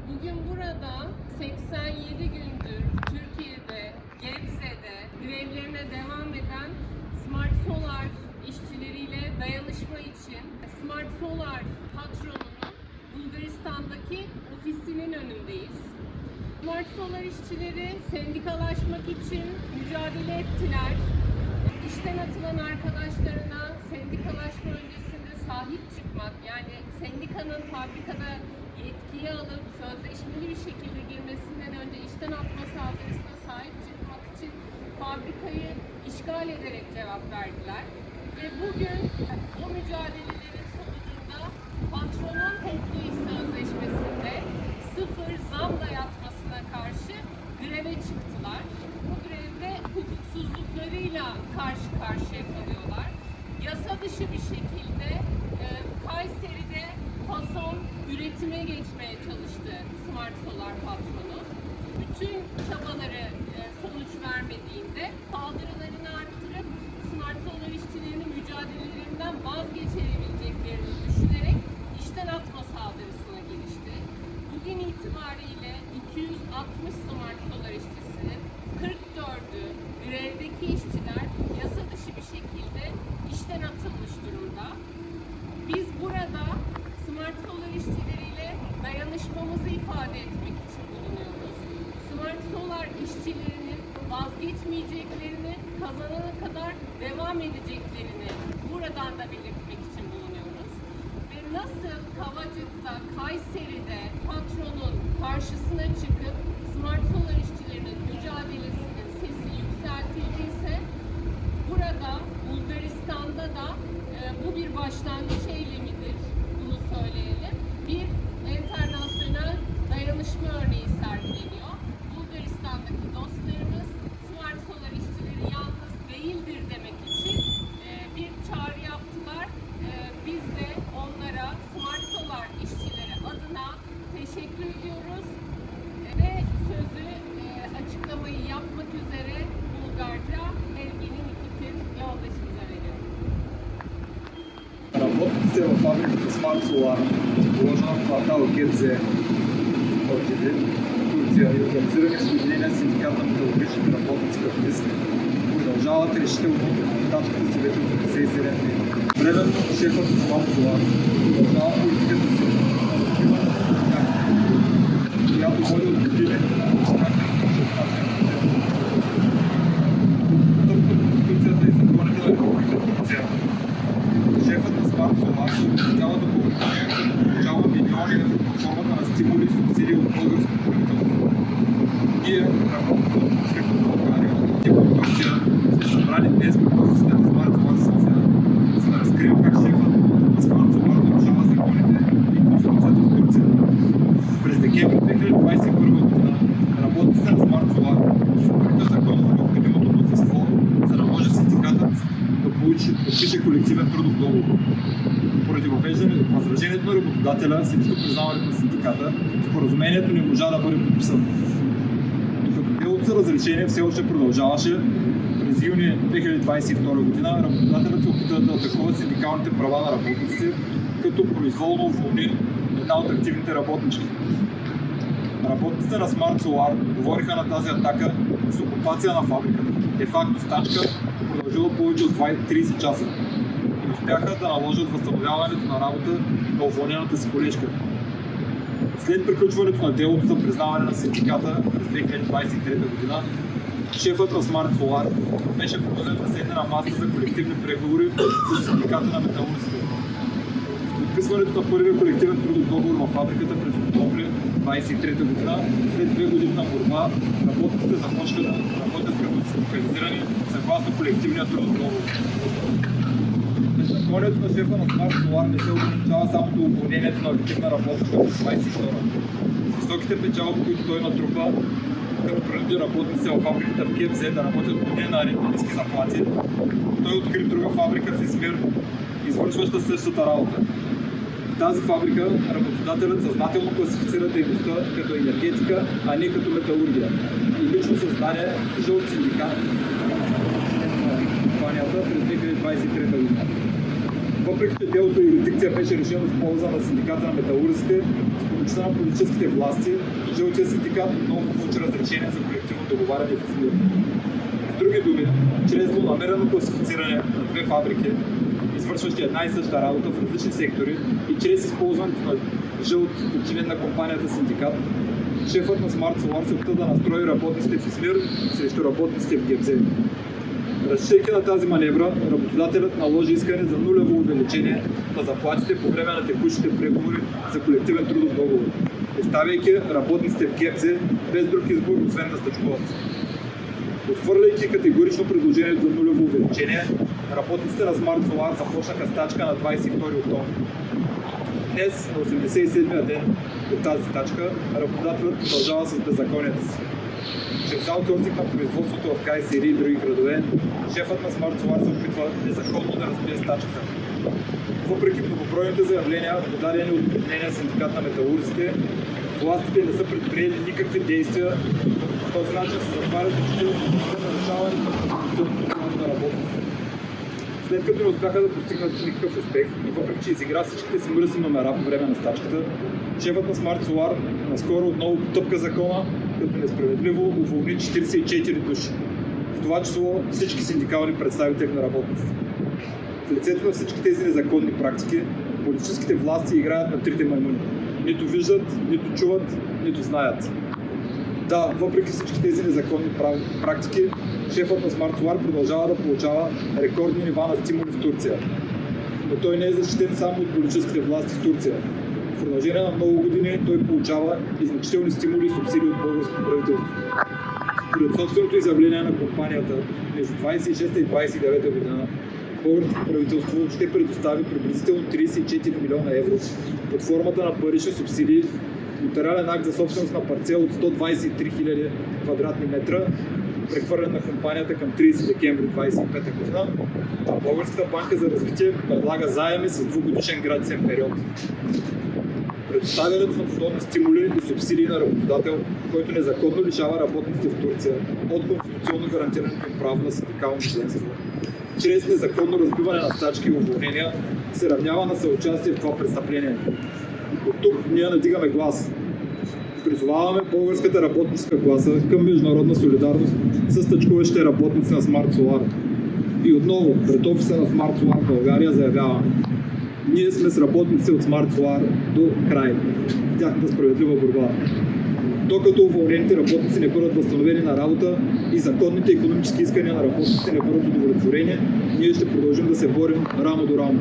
Bugün burada 87 gündür Türkiye'de, Gebze'de grevlerine devam eden Smart Solar işçileriyle dayanışma için Smart Solar patronunun Bulgaristan'daki ofisinin önündeyiz. Smart Solar işçileri sendikalaşmak için mücadele ettiler. İşten atılan arkadaşlarına sendikalaşma öncesinde sahip çıkmak, yani sendikanın fabrikada yetkiyi alıp sözleşmeli bir şekilde girmesinden önce işten atma saldırısına sahip çıkmak için fabrikayı işgal ederek cevap verdiler. Ve bugün o mücadelelerin sonucunda patronun toplu iş sözleşmesinde sıfır zam dayatmasına karşı greve çıktılar. Bu grevde hukuksuzluklarıyla karşı karşıya kalıyorlar. Yasa dışı bir şekilde Kayseri'de fason üretime geçmeye çalıştı Smart Solar patronu. Bütün çabaları sonuç vermediğinde saldırılarını arttırıp Smart Solar işçilerinin mücadelelerinden vazgeçebileceklerini düşünerek işten atma saldırısına girişti. Bugün itibariyle 260 Smart Solar işçisinin 44'ü grevdeki işçiler yasa dışı bir şekilde işten atılmış durumda. Biz burada Smart Solar işçileriyle dayanışmamızı ifade etmek için bulunuyoruz. Smart Solar işçilerinin vazgeçmeyeceklerini, kazanana kadar devam edeceklerini buradan da belirtmek için bulunuyoruz. Ve nasıl Kavacık'ta, Kayseri'de patronun karşısına çıkıp Smart Solar işçilerinin mücadelesinin sesi yükseltildiyse, burada Bulgaristan'da da bu bir başlangıç eylemidir. Bunu söyleyelim. Bir internasyonel dayanışma örneği sergileniyor. Bulgaristan'daki dostlarımız Smart Solar işçileri yalnız değildir demek için bir çağrı yaptılar. Biz de onlara Smart Solar işçileri adına teşekkür ediyoruz. Ve sözü açıklamayı yapmak üzere Bulgarca Evgeni Nikitin yoldaşımıza veriyorum. Работниците във фабриката Smart Solar, положена в квартал Gebze, Турция, и организирани с Обединения синдикат на металургичните работници към ДИСК, продължават решително стачката си вече от 57 дни. Временно шефът на Smart Solar продължава политиката си, която води от години. Тъпка Конституцията и законите на Република Турция. Шефът на Smart Solar се отказва да получава милиони под формата на стимули и субсидии от българското правителство. Ние, работниците в България и в Турция, сме събрани днес пред офисите на Smart Solar София, за да разкрием как шефът на Smart Solar нарушава законите и Конституцията в Турция. През декември 2021 година работниците на Smart Solar освободиха законно необходимото мнозинство, за да може синдикатът да подпише колективен трудов договор. Поради възражението на работодателя срещу признаването на синдиката, споразумението не можа да бъде подписано. Докато делото за разрешение все още продължаваше, през юни 2022 година работодателят се опита да атакува синдикалните права на работниците, като произволно уволни една от активните работнички. Работниците на Smart Solar говориха на тази атака с окупация на фабриката, де-факто стачка, продължила повече от 30 часа и успяха да наложат възстановяването на работа на уволнената си колежка. След приключването на делото за признаване на синдиката през 2023 година, шефът на Smart Solar беше принуден да седне на масата за колективни преговори с синдиката на металургите. С подписването на първия колективен трудов договор във фабриката през октомври 2023 година, след 2 години на борба, работниците започнаха да работят като синдикализирани съгласно колективния трудов договор. Беззаконието на шефа на Smart Solar не се ограничава само до уволнението на активна работничка в 22. С високите печалби, които той натрупа, като принуди работници в фабриката в Gebze да работят години на ниски заплати, той откри друга фабрика в Измир, извършваща същата работа. В тази фабрика работодателят съзнателно класифицира дейността като енергетика, а не като металургия. И лично създаде жълт синдикат на компанията през 2023 година. Въпреки че делото и юрисдикция беше решено в полза на синдиката на металурзите, с помощта на политическите власти, жълтия синдикат отново получи разрешение за колективно договаряне в ИСМИР. С други думи, чрез злонамерено класифициране на две фабрики, извършващи една и съща работа в различни сектори и чрез използването на жълт подчинен на компанията синдикат, шефът на Smart Solar се опита да настрои работниците в ИСМИР срещу работниците в ГЕБЗ. Разчитайки на тази маневра, работодателят наложи искане за нулево увеличение на заплатите по време на текущите преговори за колективен трудов договор, оставяйки работниците в ГЕБЗ без друг избор, освен да стачкуват. Отхвърляйки категорично предложението за нулево увеличение, работниците на Smart Solar започнаха стачка на 22 октомври. Днес, на 87-я ден от тази стачка, работодателят продължава с беззаконията си. Чрез аутсорсинг на производството в Кайсери и други градове, шефът на Smart Solar се опитва незаконно да разбие стачката. Въпреки многобройните заявления, подадени от Обединения синдикат на металурзите, властите не са предприели никакви действия. По този начин се затварят очите за нарушаване на работниците. След като не успяха да постигнат никакъв успех и въпреки че изигра всичките си мръсни номера по време на стачката, шефът на Smart Solar наскоро отново потъпка закона, като несправедливо уволни 44 души, в това число всички синдикални представители на работниците. В лицето на всички тези незаконни практики, политическите власти играят на трите маймуни. Нито виждат, нито чуват, нито знаят. Да, въпреки всички тези незаконни практики, шефът на Smart Solar продължава да получава рекордни нива на стимули в Турция. Но той не е защитен само от политическите власти в Турция. В продължение на много години той получава и значителни стимули и субсидии от българското правителство. Според собственото изявление на компанията, между 26 и 29 година, българското правителство ще предостави приблизително 34 милиона евро под формата на парични субсидии, нотариален акт за собственост на парцел от 123 000 квадратни метра, прехвърлен на компанията към 30 декември 2025 година, а Българската банка за развитие предлага заеми с 2-годишен гратисен период. Предоставянето на подобни стимули и субсидии на работодател, който незаконно лишава работниците в Турция от конституционно гарантираното им право на синдикално членство, чрез незаконно разбиване на стачки и уволнения, се равнява на съучастие в това престъпление. От тук ние надигаме глас. Призоваваме българската работническа класа към международна солидарност с стачкуващите работници на Smart Solar. И отново, пред офиса на Smart Solar в България заявяваме: ние сме с работници от Smart Solar до край в тяхната справедлива борба. Докато уволнените работници не бъдат възстановени на работа и законните икономически искания на работниците не бъдат удовлетворени, ние ще продължим да се борим рамо до рамо.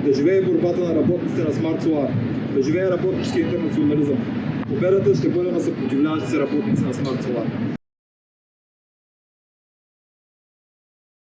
Да живее борбата на работниците на Smart Solar, да живее работнически интернационализъм. Победата ще бъде на съпротивляващите се работници на Smart Solar.